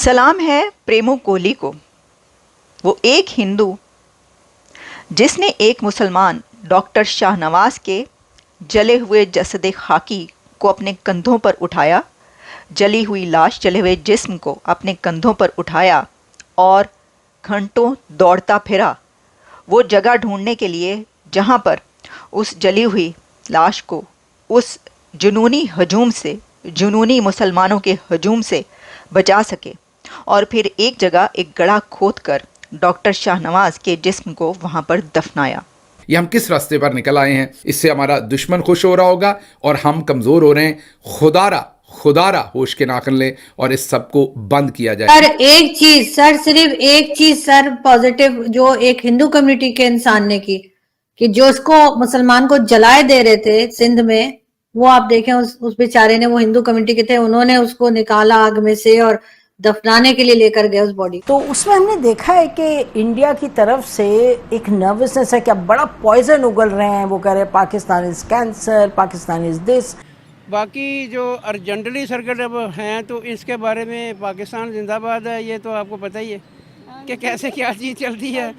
सलाम है प्रेमो कोहली को, वो एक हिंदू जिसने एक मुसलमान डॉक्टर शाहनवाज के जले हुए जसद खाकी को अपने कंधों पर उठाया, जली हुई लाश, जले हुए जिस्म को अपने कंधों पर उठाया और घंटों दौड़ता फिरा वो जगह ढूंढने के लिए जहां पर उस जली हुई लाश को उस जुनूनी हजूम से, जुनूनी मुसलमानों के हजूम से बचा सके, और फिर एक जगह एक गड्ढा खोदकर डॉक्टर शाहनवाज के जिस्म को वहां पर दफनाया। ये हम किस रास्ते पर निकल आए हैं? इससे हमारा दुश्मन खुश हो रहा होगा और हम कमज़ोर हो रहे हैं। खुदारा होश के नाखन ले और इस सब को बंद किया जाए। सर एक चीज, सर सिर्फ एक चीज सर पॉजिटिव जो एक हिंदू कम्युनिटी के इंसान ने की, कि जो उसको मुसलमान को जलाए दे रहे थे सिंध में, वो आप देखें उस बेचारे ने, वो हिंदू कम्युनिटी के थे, उन्होंने उसको निकाला आग में से और दफनाने के लिए लेकर गए उस बॉडी। तो उसमें हमने देखा है कि इंडिया की तरफ से एक नर्वसनेस है कि अब बड़ा पॉइजन उगल रहे हैं। वो कह रहे हैं Pakistan is cancer, Pakistan is this. बाकी जो अर्जेंटली सर्किट अब हैं तो इसके बारे में पाकिस्तान जिंदाबाद है, ये तो आपको पता ही है कि कैसे क्या चीज़ चलती है।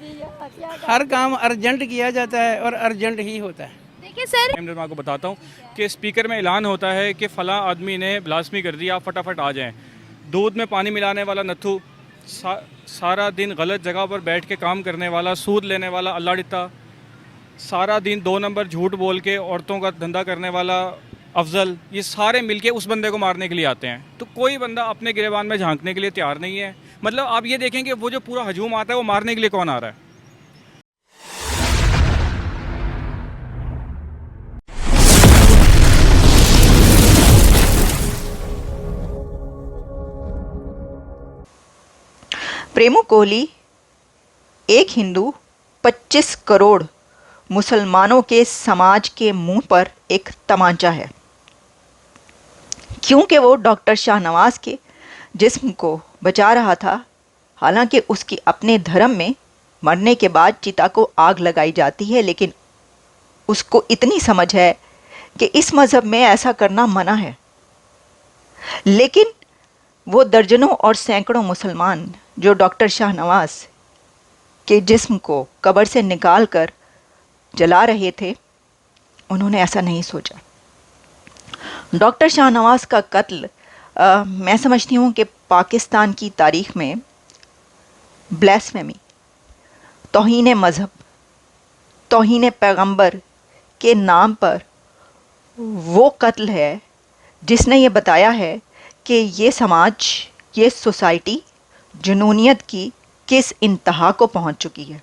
हर काम अर्जेंट किया जाता है और अर्जेंट ही होता है। देखिए सर, मैं आपको बताता हूँ कि स्पीकर में ऐलान होता है कि फ़लाँ आदमी ने ब्लास्मी कर दिया, आप फटाफट आ जाएं। दूध में पानी मिलाने वाला नत्थू, सारा दिन गलत जगह पर बैठ के काम करने वाला, सूद लेने वाला अल्लाह, सारा दिन 2 नंबर झूठ बोल के औरतों का धंधा करने वाला अफजल, ये सारे मिलके उस बंदे को मारने के लिए आते हैं। तो कोई बंदा अपने गिरेबान में झांकने के लिए तैयार नहीं है। मतलब आप ये देखें कि वो जो पूरा हजूम आता है वो मारने के लिए कौन आ रहा है। प्रेमो कोहली एक हिंदू 25 करोड़ मुसलमानों के समाज के मुंह पर एक तमांचा है, क्योंकि वो डॉक्टर शाहनवाज के जिस्म को बचा रहा था। हालांकि उसकी अपने धर्म में मरने के बाद चिता को आग लगाई जाती है, लेकिन उसको इतनी समझ है कि इस मज़हब में ऐसा करना मना है। लेकिन वो दर्जनों और सैकड़ों मुसलमान जो डॉक्टर शाहनवाज के जिस्म को कब्र से निकाल कर जला रहे थे, उन्होंने ऐसा नहीं सोचा। डॉक्टर शाहनवाज का कत्ल मैं समझती हूँ कि पाकिस्तान की तारीख़ में ब्लास्फेमी, तौहीन मज़हब, तौहीन पैगंबर के नाम पर वो कत्ल है जिसने ये बताया है कि ये समाज, ये सोसाइटी जुनूनियत की किस इंतहा को पहुंच चुकी है।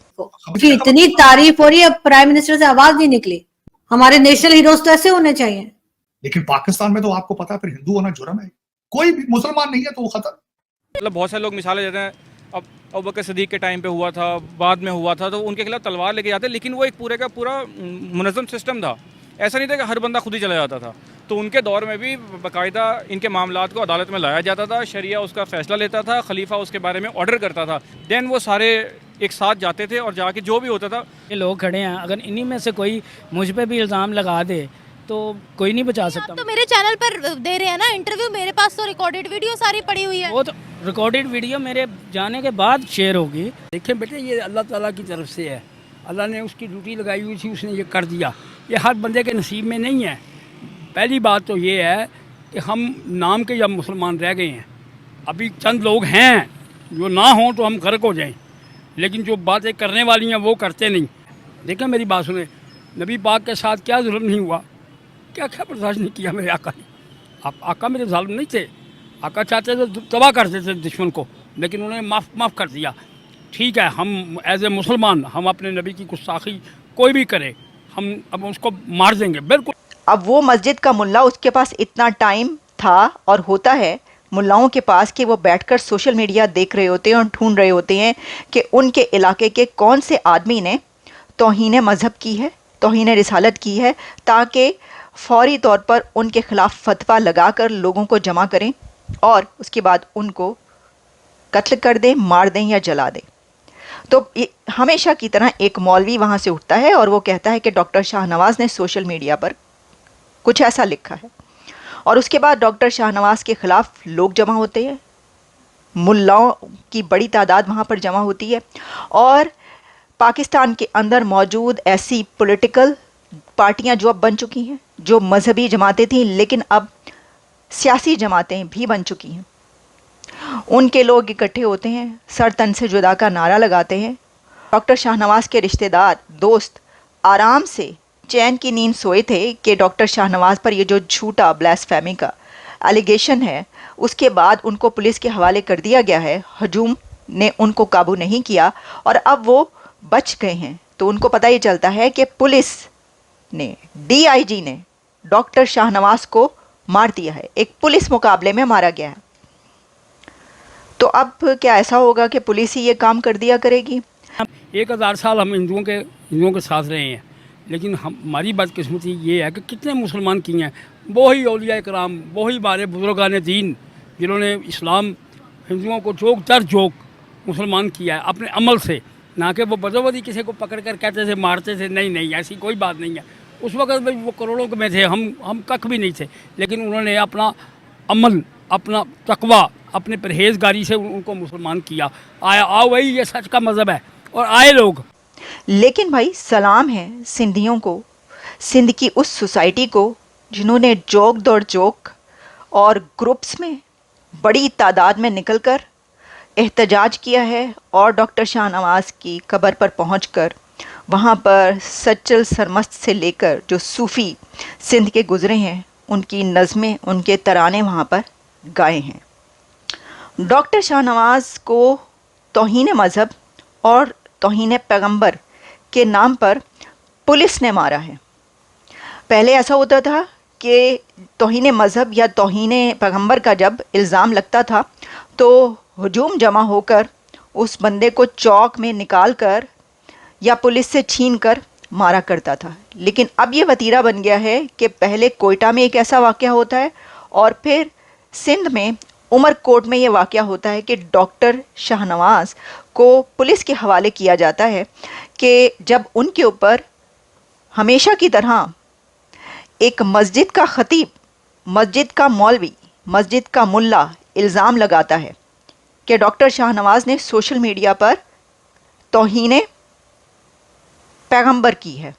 जी इतनी तारीफ हो रही है, प्राइम मिनिस्टर से आवाज नहीं निकली। हमारे नेशनल हीरोज तो ऐसे होने चाहिए। लेकिन पाकिस्तान में तो आपको पता है फिर हिंदू होना जुर्म है। कोई भी मुसलमान नहीं है तो वो खतर। मतलब बहुत सारे लोग मिसालें देते हैं, अब अबू बकर सिद्दीक के टाइम पे हुआ था, बाद में हुआ था, तो उनके खिलाफ तलवार लेके जाते, लेकिन वो एक पूरे का पूरा मुनज़्ज़म सिस्टम था। ऐसा नहीं था कि हर बंदा खुद ही चला जाता था। तो उनके दौर में भी बाकायदा इनके मामलात को अदालत में लाया जाता था, शरिया उसका फ़ैसला लेता था, खलीफा उसके बारे में ऑर्डर करता था, देन वो सारे एक साथ जाते थे और जाके जो भी होता था। ये लोग खड़े हैं, अगर इन्हीं में से कोई मुझ पे भी इल्ज़ाम लगा दे तो कोई नहीं बचा सकता। तो मेरे चैनल पर दे रहे हैं ना इंटरव्यू, मेरे पास तो रिकॉर्डेड वीडियो सारी पड़ी हुई है। वो तो रिकॉर्डेड वीडियो मेरे जाने के बाद शेयर होगी। देखें बेटे, ये अल्लाह ताला की तरफ से है। अल्लाह ने उसकी ड्यूटी लगाई हुई थी, उसने ये कर दिया। ये हर बंदे के नसीब में नहीं है। पहली बात तो ये है कि हम नाम के जब मुसलमान रह गए हैं, अभी चंद लोग हैं जो ना हों तो हम गर्क हो जाएं, लेकिन जो बातें करने वाली हैं वो करते नहीं। देखें मेरी बात सुने, नबी पाक के साथ क्या जुल्म नहीं हुआ, क्या क्या बर्दाश्त नहीं किया मेरे आका ने। आप आका मेरे जालिम नहीं थे, आका चाहते थे तबाह कर देते दुश्मन को, लेकिन उन्होंने माफ़ कर दिया। ठीक है, हम एज ए मुसलमान हम अपने नबी की गुस्ताखी कोई भी करे, हम अब उसको मार देंगे, बिल्कुल। अब वो मस्जिद का मुल्ला, उसके पास इतना टाइम था और होता है मुल्लाओं के पास कि वो बैठकर सोशल मीडिया देख रहे होते हैं और ढूंढ रहे होते हैं कि उनके इलाके के कौन से आदमी ने तौहीन मज़हब की है, तौहीन रिसालत की है, ताकि फौरी तौर पर उनके ख़िलाफ़ फतवा लगाकर लोगों को जमा करें और उसके बाद उनको कत्ल कर दें, मार दें या जला दें। तो हमेशा की तरह एक मौलवी वहाँ से उठता है और वो कहता है कि डॉक्टर शाहनवाज ने सोशल मीडिया पर कुछ ऐसा लिखा है, और उसके बाद डॉक्टर शाहनवाज के ख़िलाफ़ लोग जमा होते हैं, मुल्लाओं की बड़ी तादाद वहाँ पर जमा होती है और पाकिस्तान के अंदर मौजूद ऐसी पॉलिटिकल पार्टियां जो अब बन चुकी हैं, जो मजहबी जमातें थीं लेकिन अब सियासी जमातें भी बन चुकी हैं, उनके लोग इकट्ठे होते हैं, सर तन से जुदा का नारा लगाते हैं। डॉक्टर शाहनवाज के रिश्तेदार, दोस्त आराम से चैन की नींद सोए थे कि डॉक्टर शाहनवाज पर ये जो झूठा ब्लास्फेमी का एलिगेशन है उसके बाद उनको पुलिस के हवाले कर दिया गया है। हजूम ने उनको काबू नहीं किया और अब वो बच गए हैं। तो उनको पता ही चलता है कि पुलिस ने, डीआईजी ने डॉक्टर शाहनवाज को मार दिया है, एक पुलिस मुकाबले में मारा गया है। तो अब क्या ऐसा होगा कि पुलिस ही ये काम कर दिया करेगी? 1000 साल हम हिंदुओं के साथ रहे हैं, लेकिन हमारी बदकिस्मती ये है कि कितने मुसलमान किए हैं। वही औलिया कराम, वही हमारे बुजुर्गान दीन जिन्होंने इस्लाम हिंदुओं को जोक दर जोक मुसलमान किया है अपने अमल से, ना कि वो बदोबदी किसी को पकड़ कर कहते थे, मारते थे। नहीं, ऐसी कोई बात नहीं है। उस वक्त भाई वो करोड़ों में थे, हम कख भी नहीं थे, लेकिन उन्होंने अपना अमल, अपना तकवा, अपने परहेजगारी से उनको मुसलमान किया। आओ वही ये सच का मज़हब है और आए लोग। लेकिन भाई सलाम है सिंधियों को, सिंध की उस सोसाइटी को जिन्होंने जोक दौड़ जोक और ग्रुप्स में बड़ी तादाद में निकलकर एहतजाज किया है और डॉक्टर शाहनवाज की कब्र पर पहुंचकर वहां पर सच्चल सरमस्त से लेकर जो सूफ़ी सिंध के गुज़रे हैं उनकी नज़में, उनके तराने वहां पर गाए हैं। डॉक्टर शाहनवाज को तौहीन मज़हब और तौहीन पैगंबर के नाम पर पुलिस ने मारा है। पहले ऐसा होता था कि तौहीन मज़हब या तौहीन पैगंबर का जब इल्ज़ाम लगता था तो हजूम जमा होकर उस बंदे को चौक में निकाल कर या पुलिस से छीन कर मारा करता था। लेकिन अब ये वतीरा बन गया है कि पहले कोयटा में एक ऐसा वाक़या होता है और फिर सिंध में उमरकोट में ये वाक़या होता है कि डॉक्टर शाहनवाज को पुलिस के हवाले किया जाता है कि जब उनके ऊपर हमेशा की तरह एक मस्जिद का ख़तीब, मस्जिद का मौलवी, मस्जिद का मुल्ला इल्ज़ाम लगाता है कि डॉक्टर शाहनवाज ने सोशल मीडिया पर तौहीन पैगंबर की है।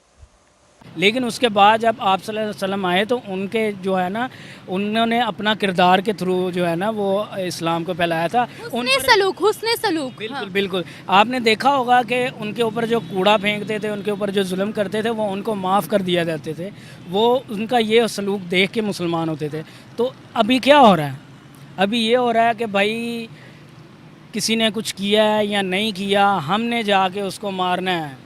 लेकिन उसके बाद जब आप सल्लल्लाहु अलैहि वसल्लम आए तो उनके जो है ना, उन्होंने अपना किरदार के थ्रू जो है ना वो इस्लाम को फैलाया था। हुस्ने सलूक, हुस्ने सलूक। बिल्कुल बिल्कुल। आपने देखा होगा कि उनके ऊपर जो कूड़ा फेंकते थे, उनके ऊपर जो जुल्म करते थे, वो उनको माफ़ कर दिया जाते थे। वो उनका ये सलूक देख के मुसलमान होते थे। तो अभी क्या हो रहा है? अभी ये हो रहा है कि भाई किसी ने कुछ किया है या नहीं किया, हमने जाके उसको मारना है।